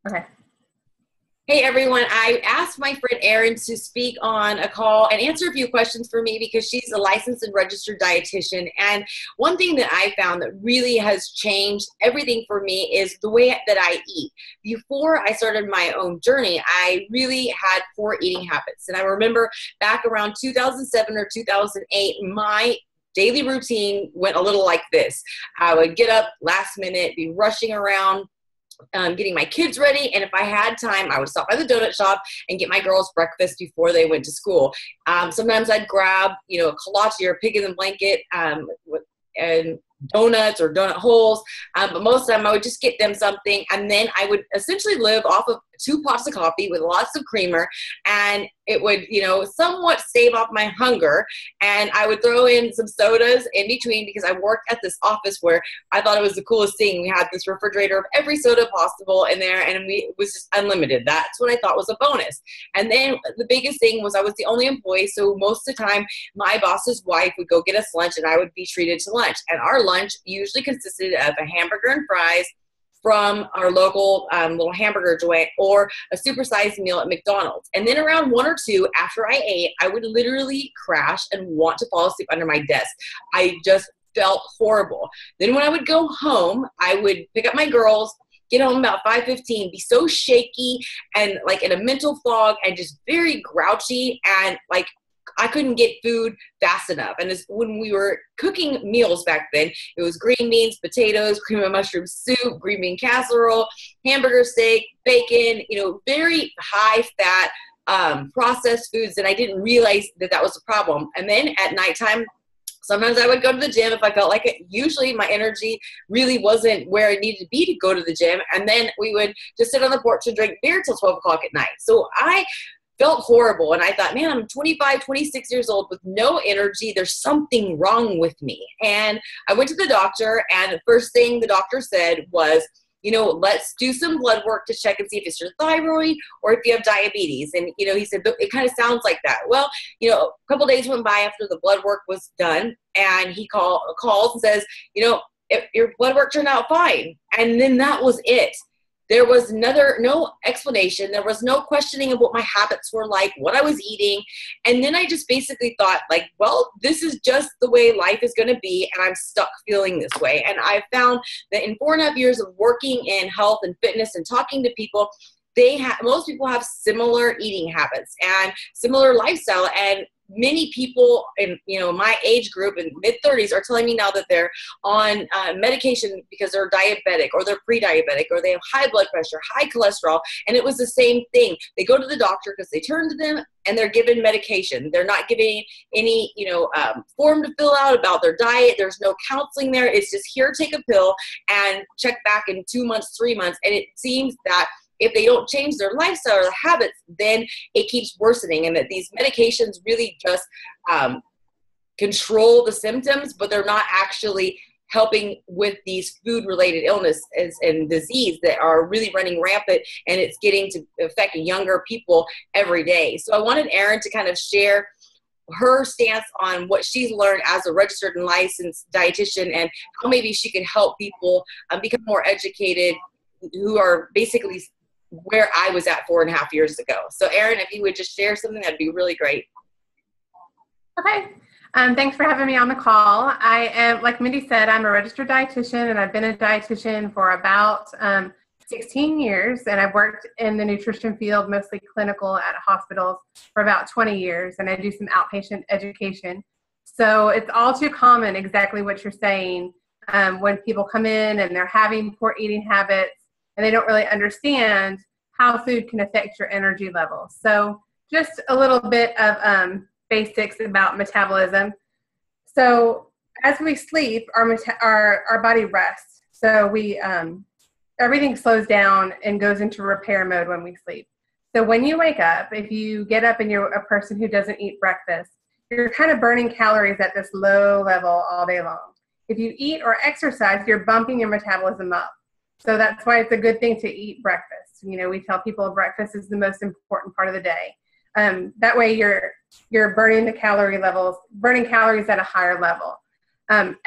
Okay. Hey everyone, I asked my friend Erin to speak on a call and answer a few questions for me because she's a licensed and registered dietitian. And one thing that I found that really has changed everything for me is the way that I eat. Before I started my own journey, I really had poor eating habits. And I remember back around 2007 or 2008, my daily routine went a little like this. I would get up last minute, be rushing around, getting my kids ready. And if I had time, I would stop by the donut shop and get my girls breakfast before they went to school. Sometimes I'd grab, a kolache or pig in the blanket and donuts or donut holes. But most of the time I would just get them something. And then I would essentially live off of 2 pots of coffee with lots of creamer. And it would, somewhat stave off my hunger. And I would throw in some sodas in between because I worked at this office where I thought it was the coolest thing. We had this refrigerator of every soda possible in there, and it was just unlimited. That's what I thought was a bonus. And then the biggest thing was I was the only employee, so most of the time my boss's wife would go get us lunch and I would be treated to lunch. And our lunch usually consisted of a hamburger and fries from our local little hamburger joint or a supersized meal at McDonald's. And then around 1 or 2 after I ate, I would literally crash and want to fall asleep under my desk. I just felt horrible. Then when I would go home, I would pick up my girls, get home about 5:15, be so shaky and like in a mental fog and just very grouchy, and like I couldn't get food fast enough. And when we were cooking meals back then, it was green beans, potatoes, cream of mushroom soup, green bean casserole, hamburger steak, bacon, very high fat processed foods. And I didn't realize that that was a problem. And then at nighttime, sometimes I would go to the gym if I felt like it. Usually my energy really wasn't where it needed to be to go to the gym. And then we would just sit on the porch and drink beer till 12 o'clock at night. So I felt horrible. And I thought, man, I'm 25, 26 years old with no energy. There's something wrong with me. And I went to the doctor, and the first thing the doctor said was, let's do some blood work to check and see if it's your thyroid or if you have diabetes. And, he said, it kind of sounds like that. Well, a couple days went by after the blood work was done, and he calls and says, your blood work turned out fine. And then that was it. There was no explanation. There was no questioning of what my habits were like, what I was eating. And then I just basically thought well, this is just the way life is going to be. And I'm stuck feeling this way. And I found that in 4.5 years of working in health and fitness and talking to people, most people have similar eating habits and similar lifestyle. And many people in my age group in mid-30s are telling me now that they're on medication because they're diabetic or they're pre-diabetic or they have high blood pressure, high cholesterol. And it was the same thing. They go to the doctor because they turn to them and they're given medication. They're not giving any form to fill out about their diet. There's no counseling there. It's just here, take a pill and check back in 2 months, 3 months. And it seems that if they don't change their lifestyle or their habits, then it keeps worsening, and that these medications really just control the symptoms, but they're not actually helping with these food-related illnesses and disease that are really running rampant, and it's getting to affect younger people every day. So I wanted Erin to kind of share her stance on what she's learned as a registered and licensed dietitian and how maybe she could help people become more educated who are basically where I was at 4.5 years ago. So Erin, if you would just share something, that'd be really great. Okay. Thanks for having me on the call. I am, like Mindy said, I'm a registered dietitian, and I've been a dietitian for about 16 years, and I've worked in the nutrition field, mostly clinical at hospitals, for about 20 years, and I do some outpatient education. So it's all too common, exactly what you're saying, when people come in and they're having poor eating habits, and they don't really understand how food can affect your energy levels. So just a little bit of basics about metabolism. So as we sleep, our body rests. So everything slows down and goes into repair mode when we sleep. So when you wake up, if you get up and you're a person who doesn't eat breakfast, you're kind of burning calories at this low level all day long. If you eat or exercise, you're bumping your metabolism up. So that's why it's a good thing to eat breakfast. We tell people breakfast is the most important part of the day. That way you're burning calories at a higher level.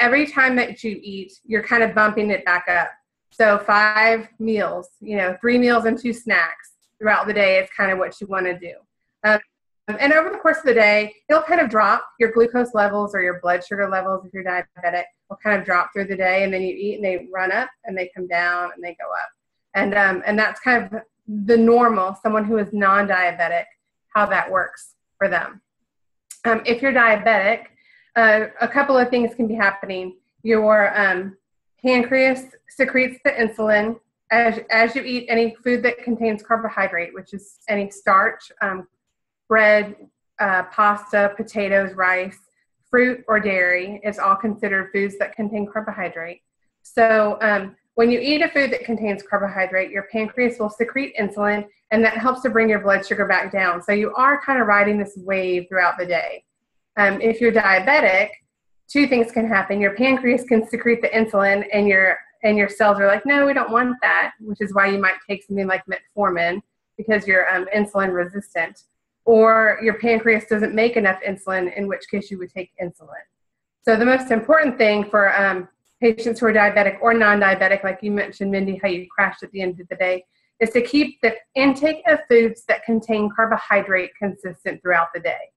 Every time that you eat, you're kind of bumping it back up. So 5 meals, 3 meals and 2 snacks throughout the day is kind of what you want to do. And over the course of the day, it'll kind of drop your glucose levels or your blood sugar levels if you're diabetic will kind of drop through the day, and then you eat and they run up and they come down and they go up. And that's kind of the normal, someone who is non-diabetic, how that works for them. If you're diabetic, a couple of things can be happening. Your pancreas secretes the insulin as you eat any food that contains carbohydrate, which is any starch, bread, pasta, potatoes, rice, fruit, or dairy is all considered foods that contain carbohydrate. So when you eat a food that contains carbohydrate, your pancreas will secrete insulin, and that helps to bring your blood sugar back down. So you are kind of riding this wave throughout the day. If you're diabetic, 2 things can happen. Your pancreas can secrete the insulin, and your cells are like, no, we don't want that, which is why you might take something like metformin because you're insulin resistant. Or your pancreas doesn't make enough insulin, in which case you would take insulin. So the most important thing for patients who are diabetic or non-diabetic, like you mentioned, Mindy, how you crashed at the end of the day, is to keep the intake of foods that contain carbohydrate consistent throughout the day.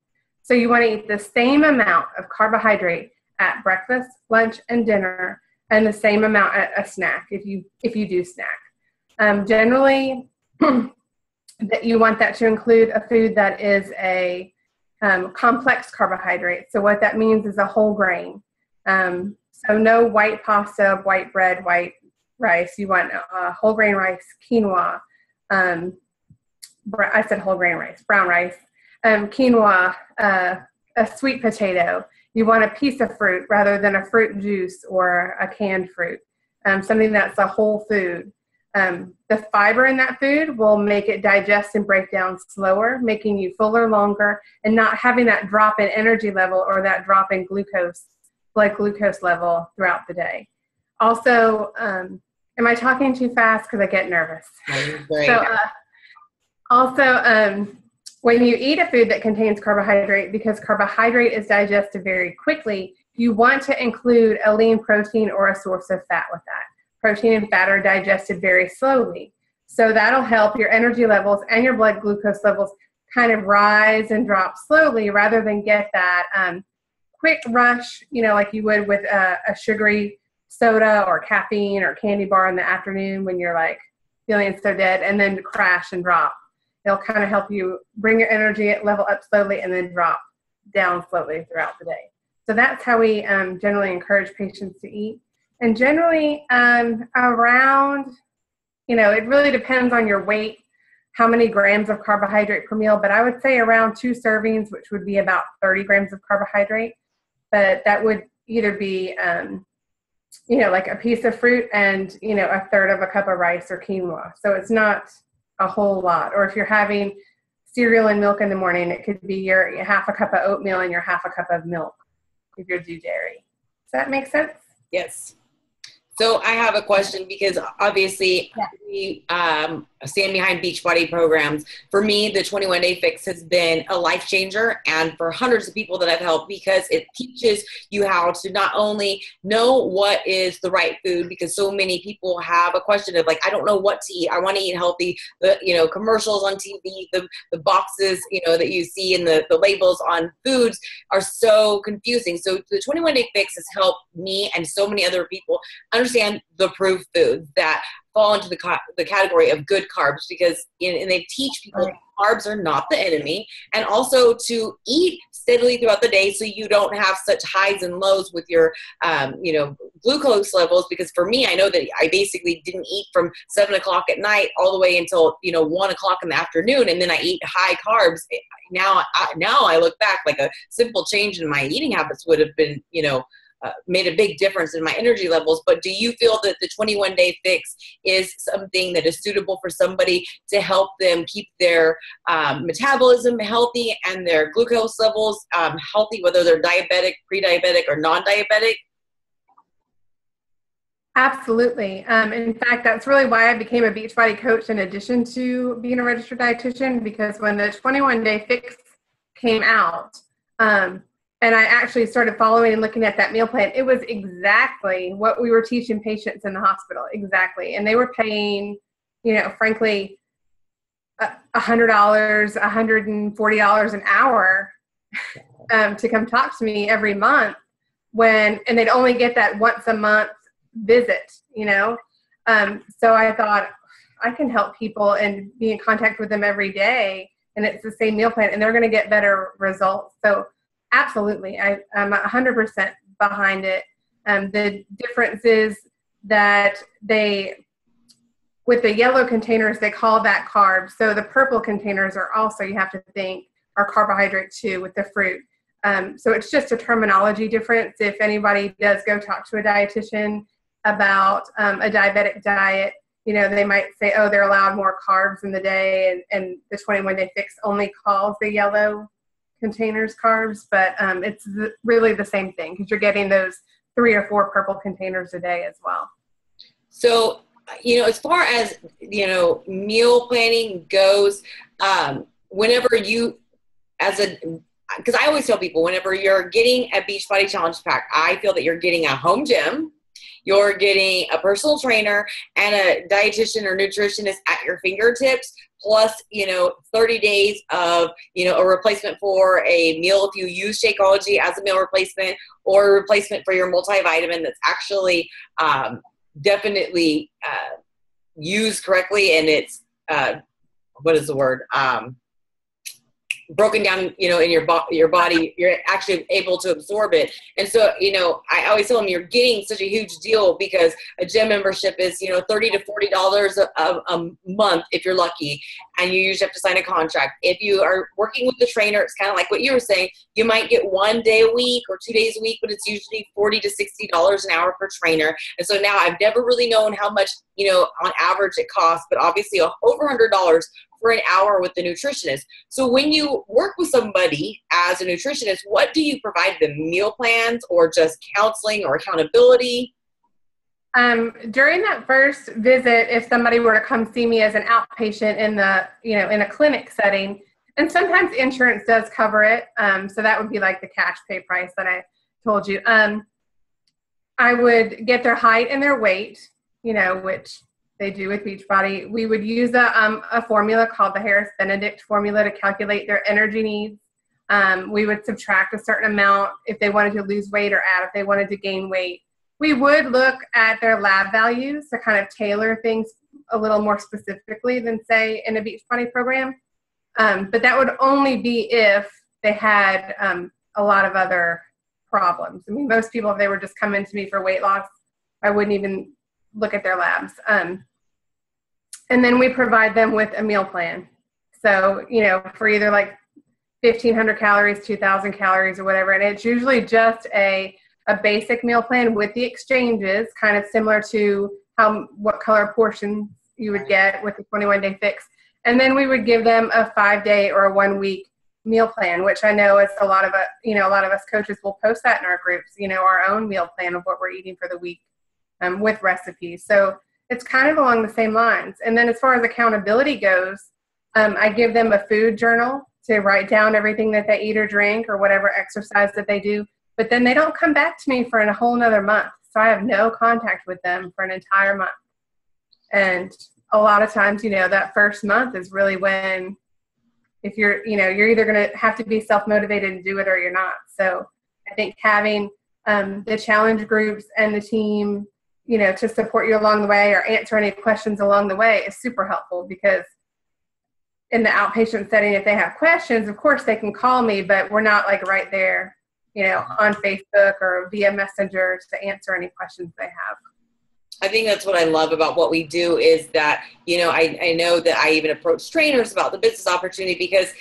So you want to eat the same amount of carbohydrate at breakfast, lunch, and dinner, and the same amount at a snack if you do snack. Generally, that you want that to include a food that is a complex carbohydrate. So what that means is a whole grain. So no white pasta, white bread, white rice. You want whole grain rice, quinoa. I said whole grain rice, brown rice, quinoa, a sweet potato. You want a piece of fruit rather than a fruit juice or a canned fruit, something that's a whole food. The fiber in that food will make it digest and break down slower, making you fuller longer, and not having that drop in energy level or that drop in blood glucose level throughout the day. Also, am I talking too fast? Because I get nervous. So, when you eat a food that contains carbohydrate, because carbohydrate is digested very quickly, you want to include a lean protein or a source of fat with that. Protein and fat are digested very slowly. So that'll help your energy levels and your blood glucose levels kind of rise and drop slowly rather than get that quick rush, like you would with a sugary soda or caffeine or candy bar in the afternoon when you're like feeling so dead, and then crash and drop. It'll kind of help you bring your energy level up slowly and then drop down slowly throughout the day. So that's how we generally encourage patients to eat. And generally around, it really depends on your weight, how many grams of carbohydrate per meal, but I would say around 2 servings, which would be about 30 grams of carbohydrate. But that would either be, like a piece of fruit and, a third of a cup of rice or quinoa. So it's not a whole lot. Or if you're having cereal and milk in the morning, it could be your half a cup of oatmeal and your half a cup of milk if you're do dairy. Does that make sense? Yes. So I have a question because obviously we stand behind Beachbody programs. For me, the 21-day fix has been a life changer, and for hundreds of people that I've helped, because it teaches you how to not only know what is the right food, because so many people have a question of like, I don't know what to eat. I want to eat healthy. The commercials on TV, the boxes, that you see and the labels on foods are so confusing. So the 21-day fix has helped me and so many other people understand the proof foods that fall into the category of good carbs, because and they teach people carbs are not the enemy, and also to eat steadily throughout the day so you don't have such highs and lows with your glucose levels. Because for me, I know that I basically didn't eat from 7 o'clock at night all the way until 1 o'clock in the afternoon, and then I eat high carbs. Now I look back, like a simple change in my eating habits would have been made a big difference in my energy levels. But do you feel that the 21-day fix is something that is suitable for somebody to help them keep their metabolism healthy and their glucose levels healthy, whether they're diabetic, pre-diabetic, or non-diabetic? Absolutely. In fact, that's really why I became a Beachbody coach in addition to being a registered dietitian, because when the 21-day fix came out, And I actually started following and looking at that meal plan. It was exactly what we were teaching patients in the hospital, exactly. And they were paying, frankly, $100, $140 an hour to come talk to me every month and they'd only get that once a month visit, So I thought I can help people and be in contact with them every day. And it's the same meal plan and they're going to get better results. So absolutely. I'm 100% behind it. The difference is that with the yellow containers, they call that carbs. So the purple containers are also, you have to think, are carbohydrate too with the fruit. So it's just a terminology difference. If anybody does go talk to a dietitian about a diabetic diet, they might say, oh, they're allowed more carbs in the day. And the 21-day fix only calls the yellow containers carbs, but it's really the same thing because you're getting those 3 or 4 purple containers a day as well. So, as far as, meal planning goes, whenever you, because I always tell people, whenever you're getting a Beachbody Challenge pack, I feel that you're getting a home gym, you're getting a personal trainer, and a dietitian or nutritionist at your fingertips, plus, 30 days of, a replacement for a meal if you use Shakeology as a meal replacement, or a replacement for your multivitamin that's actually definitely used correctly, and it's, what is the word? Broken down, in your body, you're actually able to absorb it. And so, I always tell them you're getting such a huge deal because a gym membership is, $30 to $40 a month if you're lucky, and you usually have to sign a contract. If you are working with the trainer, it's kind of like what you were saying. You might get 1 day a week or 2 days a week, but it's usually $40 to $60 an hour per trainer. And so now I've never really known how much, on average it costs, but obviously over $100 for an hour with the nutritionist. So when you work with somebody as a nutritionist, what do you provide them? Meal plans or just counseling or accountability? During that first visit, if somebody were to come see me as an outpatient in in a clinic setting, and sometimes insurance does cover it. So that would be like the cash pay price that I told you. I would get their height and their weight, which they do with Beachbody. We would use a formula called the Harris-Benedict formula to calculate their energy needs. We would subtract a certain amount if they wanted to lose weight or add if they wanted to gain weight. We would look at their lab values to kind of tailor things a little more specifically than, say, in a Beachbody program. But that would only be if they had a lot of other problems. I mean, most people, if they were just coming to me for weight loss, I wouldn't even look at their labs. And then we provide them with a meal plan. So, for either like 1,500 calories, 2,000 calories or whatever. And it's usually just a basic meal plan with the exchanges, kind of similar to what color portions you would get with the 21-day fix. And then we would give them a 5-day or a 1-week meal plan, which I know is a lot of us coaches will post that in our groups, our own meal plan of what we're eating for the week with recipes. So it's kind of along the same lines. And then as far as accountability goes, I give them a food journal to write down everything that they eat or drink or whatever exercise that they do. But then they don't come back to me for a whole nother month. So I have no contact with them for an entire month. And a lot of times, that first month is really when, if you're either going to have to be self-motivated and do it or you're not. So I think having the challenge groups and the team, to support you along the way or answer any questions along the way is super helpful, because in the outpatient setting, if they have questions, of course they can call me, but we're not like right there, on Facebook or via Messenger to answer any questions they have. I think that's what I love about what we do is that, I know that I even approach trainers about the business opportunity because,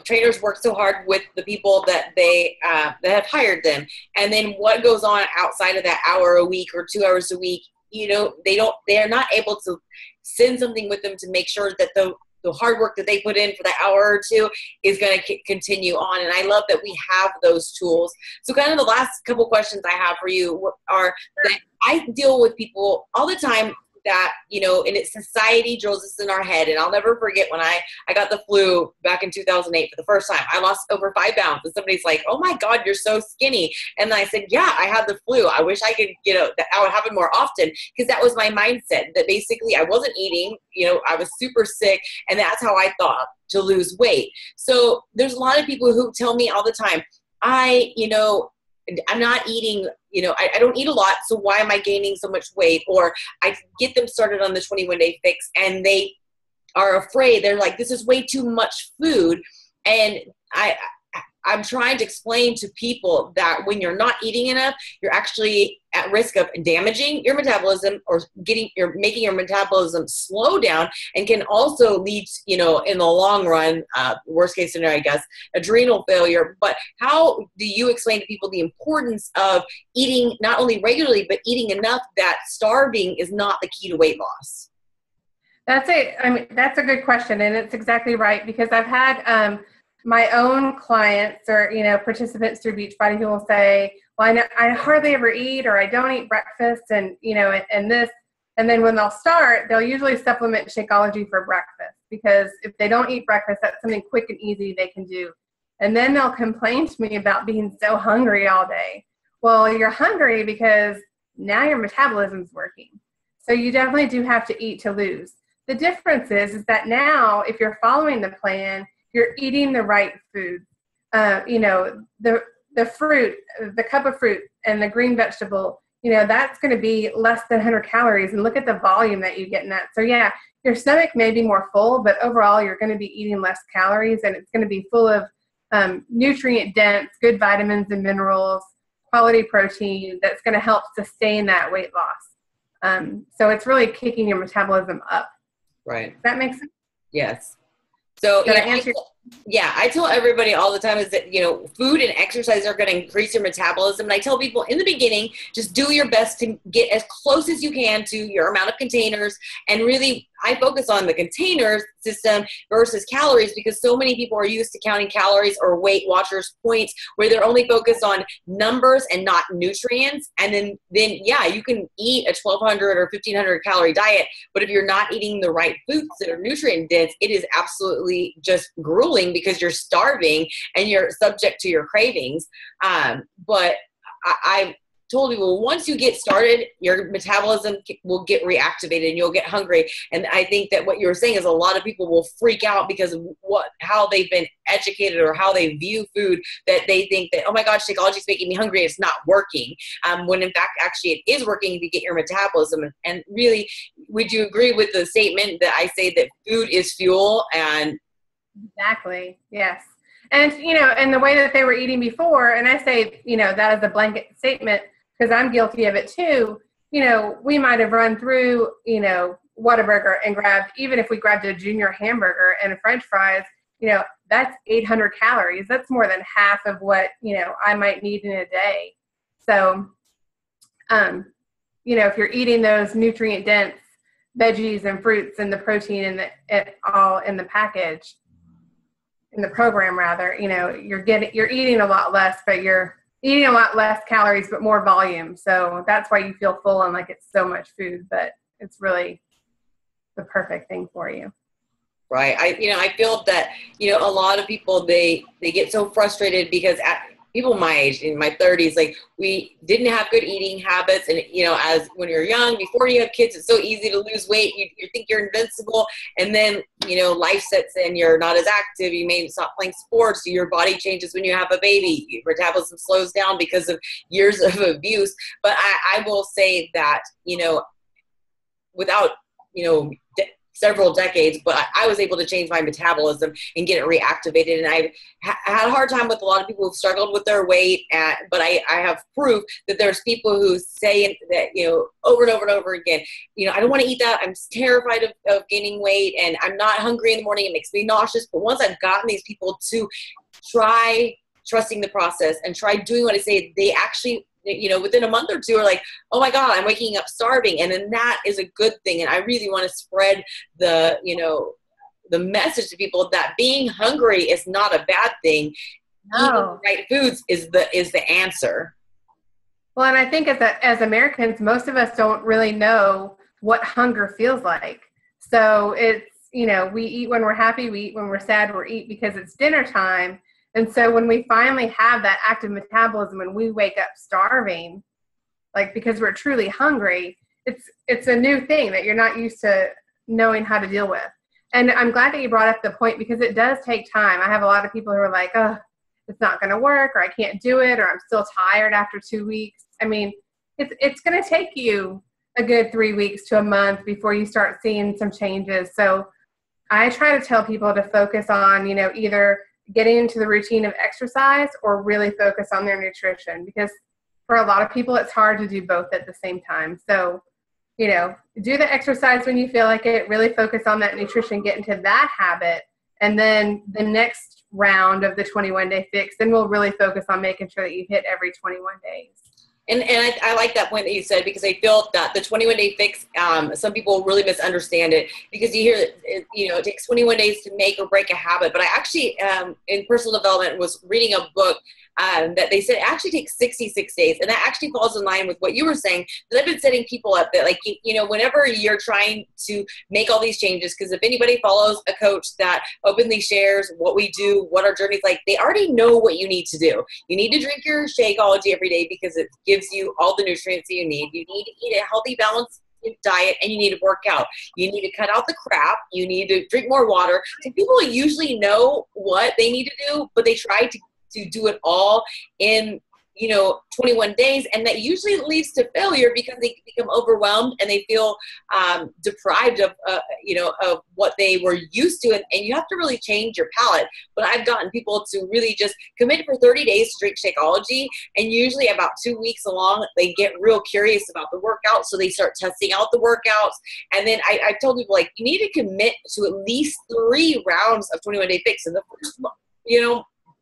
trainers work so hard with the people that that have hired them. And then what goes on outside of that hour a week or 2 hours a week, they're not able to send something with them to make sure that the hard work that they put in for that hour or two is going to continue on. And I love that we have those tools. So kind of the last couple questions I have for you are that I deal with people all the time that, and it's society drills this in our head. And I'll never forget when I got the flu back in 2008 for the first time. I lost over 5 pounds and somebody's like, oh my God, you're so skinny. And I said, yeah, I had the flu. I wish I could, that would happen more often, because that was my mindset, that basically I wasn't eating, I was super sick, and that's how I thought to lose weight. So there's a lot of people who tell me all the time, I'm not eating, I don't eat a lot, so why am I gaining so much weight? Or I get them started on the 21-day fix and they are afraid. They're like, this is way too much food. And I'm trying to explain to people that when you're not eating enough, you're actually at risk of damaging your metabolism or making your metabolism slow down, and can also lead, in the long run, worst case scenario, I guess, adrenal failure. But how do you explain to people the importance of eating not only regularly, but eating enough that starving is not the key to weight loss? That's a good question. And it's exactly right, because I've had, my own clients or, participants through Beachbody who will say, well, I hardly ever eat, or I don't eat breakfast, and, and this, and then when they'll start, they'll usually supplement Shakeology for breakfast, because if they don't eat breakfast, that's something quick and easy they can do. And then they'll complain to me about being so hungry all day. Well, you're hungry because now your metabolism's working. So you definitely do have to eat to lose. The difference is that now, if you're following the plan, you're eating the right food. The fruit, the cup of fruit and the green vegetable, that's going to be less than 100 calories. And look at the volume that you get in that. So yeah, your stomach may be more full, but overall you're going to be eating less calories, and it's going to be full of nutrient dense, good vitamins and minerals, quality protein that's going to help sustain that weight loss. So it's really kicking your metabolism up. Right. Does that make sense? Yes. So I tell everybody all the time is that, food and exercise are going to increase your metabolism. And I tell people in the beginning, just do your best to get as close as you can to your amount of containers. And really, I focus on the containers system versus calories, because so many people are used to counting calories or Weight Watchers points, where they're only focused on numbers and not nutrients. And then you can eat a 1,200 or 1,500 calorie diet, but if you're not eating the right foods that are nutrient dense, it is absolutely just grueling, because you're starving and you're subject to your cravings. But I told people, once you get started, your metabolism will get reactivated and you'll get hungry. And I think that what you were saying is a lot of people will freak out because of how they've been educated or how they view food, that they think that, oh my God, Shakeology is making me hungry, it's not working. When in fact, actually it is working to get your metabolism. And really, would you agree with the statement that I say that food is fuel? And exactly. Yes. And, and the way that they were eating before, and I say, that is a blanket statement, because I'm guilty of it too. We might have run through, Whataburger and even if we grabbed a junior hamburger and French fries, that's 800 calories. That's more than half of what, I might need in a day. So, if you're eating those nutrient dense veggies and fruits and the protein and all in the package, in the program rather, you're eating a lot less, but you're eating a lot less calories, but more volume. So that's why you feel full and like it's so much food, but it's really the perfect thing for you. Right. I feel that, a lot of people, they get so frustrated because people my age, in my 30s, like, we didn't have good eating habits. And, as when you're young, before you have kids, it's so easy to lose weight. You think you're invincible. And then, life sets in, you're not as active. You may stop playing sports. Your body changes when you have a baby. Your metabolism slows down because of years of abuse. But I will say that, without, several decades, but I was able to change my metabolism and get it reactivated. And I've had a hard time with a lot of people who've struggled with their weight, but I have proof that there's people who say that, over and over and over again, I don't want to eat that. I'm terrified of gaining weight, and I'm not hungry in the morning. It makes me nauseous. But once I've gotten these people to try trusting the process and try doing what I say, they actually, within a month or two are like, oh my God, I'm waking up starving. And then that is a good thing. And I really want to spread the message to people that being hungry is not a bad thing. No. Eating the right foods is the answer. Well, and I think as Americans, most of us don't really know what hunger feels like. So it's, we eat when we're happy, we eat when we're sad, we eat because it's dinner time. And so when we finally have that active metabolism and we wake up starving, like because we're truly hungry, it's a new thing that you're not used to knowing how to deal with. And I'm glad that you brought up the point, because it does take time. I have a lot of people who are like, oh, it's not going to work, or I can't do it, or I'm still tired after 2 weeks. I mean, it's going to take you a good 3 weeks to a month before you start seeing some changes. So I try to tell people to focus on, either getting into the routine of exercise or really focus on their nutrition, because for a lot of people, it's hard to do both at the same time. So, do the exercise when you feel like it, really focus on that nutrition, get into that habit. And then the next round of the 21-day fix, then we'll really focus on making sure that you hit every 21 days. And I like that point that you said, because I feel that the 21-day fix, some people really misunderstand it, because you hear, it takes 21 days to make or break a habit. But I actually, in personal development, was reading a book that they said it actually takes 66 days. And that actually falls in line with what you were saying, that I've been setting people up that, like, whenever you're trying to make all these changes, because if anybody follows a coach that openly shares what we do, what our journey's like, they already know what you need to do. You need to drink your Shakeology every day because it gives you all the nutrients that you need. You need to eat a healthy, balanced diet, and you need to work out. You need to cut out the crap. You need to drink more water. So people usually know what they need to do, but they try to do it all in 21 days, and that usually leads to failure because they become overwhelmed and they feel deprived of of what they were used to, and you have to really change your palate. But I've gotten people to really just commit for 30 days to drink Shakeology, and usually about 2 weeks along they get real curious about the workout, so they start testing out the workouts. And then I told people, like, you need to commit to at least 3 rounds of 21-day fix. And the first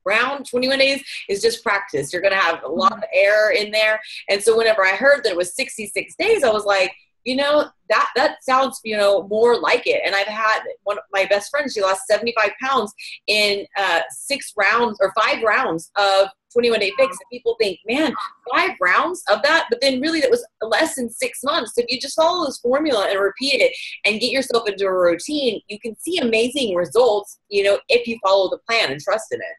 round, 21 days, is just practice. You're going to have a lot of error in there. And so whenever I heard that it was 66 days, I was like, that sounds, more like it. And I've had one of my best friends, she lost 75 pounds in 6 rounds or 5 rounds of 21-day fix. And people think, man, 5 rounds of that? But then really that was less than 6 months. So if you just follow this formula and repeat it and get yourself into a routine, you can see amazing results, if you follow the plan and trust in it.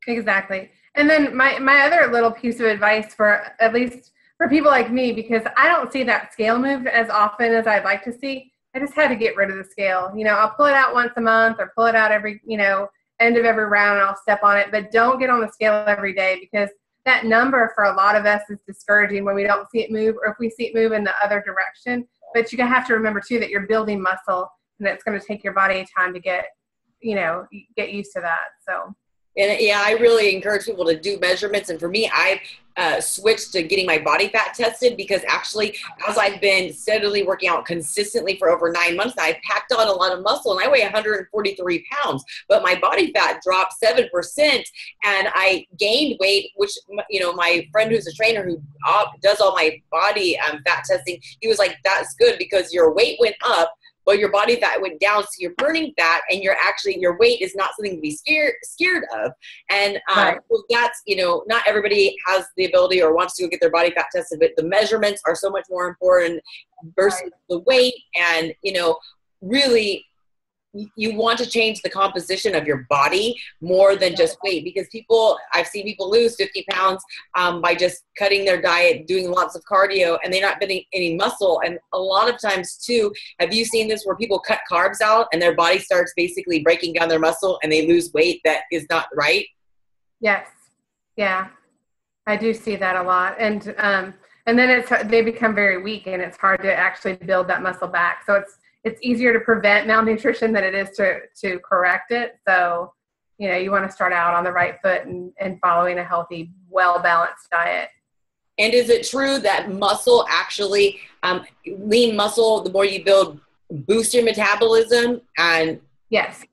Exactly. And then my other little piece of advice, for at least for people like me, because I don't see that scale move as often as I'd like to see, I just had to get rid of the scale. I'll pull it out once a month or pull it out every, end of every round, and I'll step on it, but don't get on the scale every day, because that number for a lot of us is discouraging when we don't see it move, or if we see it move in the other direction. But you have to remember too that you're building muscle, and it's going to take your body time to get used to that. So. And yeah, I really encourage people to do measurements. And for me, I've switched to getting my body fat tested, because actually, as I've been steadily working out consistently for over 9 months, I've packed on a lot of muscle, and I weigh 143 pounds, but my body fat dropped 7%, and I gained weight, which, my friend who's a trainer who does all my body fat testing, he was like, that's good, because your weight went up, but your body fat went down, so you're burning fat, and your weight is not something to be scared of. And right. So that's, not everybody has the ability or wants to go get their body fat tested, but the measurements are so much more important versus right. the weight. And, really, you want to change the composition of your body more than just weight, because I've seen people lose 50 pounds by just cutting their diet, doing lots of cardio, and they're not building any muscle. And a lot of times too, have you seen this where people cut carbs out and their body starts basically breaking down their muscle and they lose weight that is not right? Yes. Yeah. I do see that a lot. And then they become very weak, and it's hard to actually build that muscle back. So it's easier to prevent malnutrition than it is to correct it. So, you want to start out on the right foot and following a healthy, well-balanced diet. And is it true that muscle actually, lean muscle, the more you build, boosts your metabolism? And yes,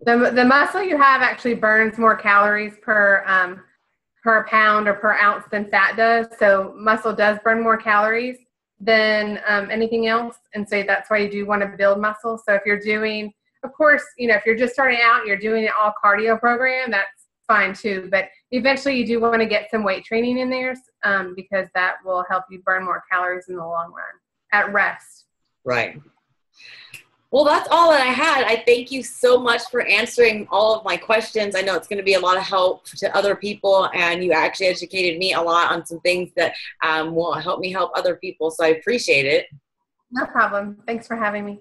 the muscle you have actually burns more calories per pound or per ounce than fat does. So muscle does burn more calories than anything else. And so that's why you do want to build muscle. So if you're doing, of course, if you're just starting out, you're doing an all cardio program, that's fine too. But eventually you do want to get some weight training in there because that will help you burn more calories in the long run at rest. Right. Well, that's all that I had. I thank you so much for answering all of my questions. I know it's going to be a lot of help to other people, and you actually educated me a lot on some things that will help me help other people. So I appreciate it. No problem. Thanks for having me.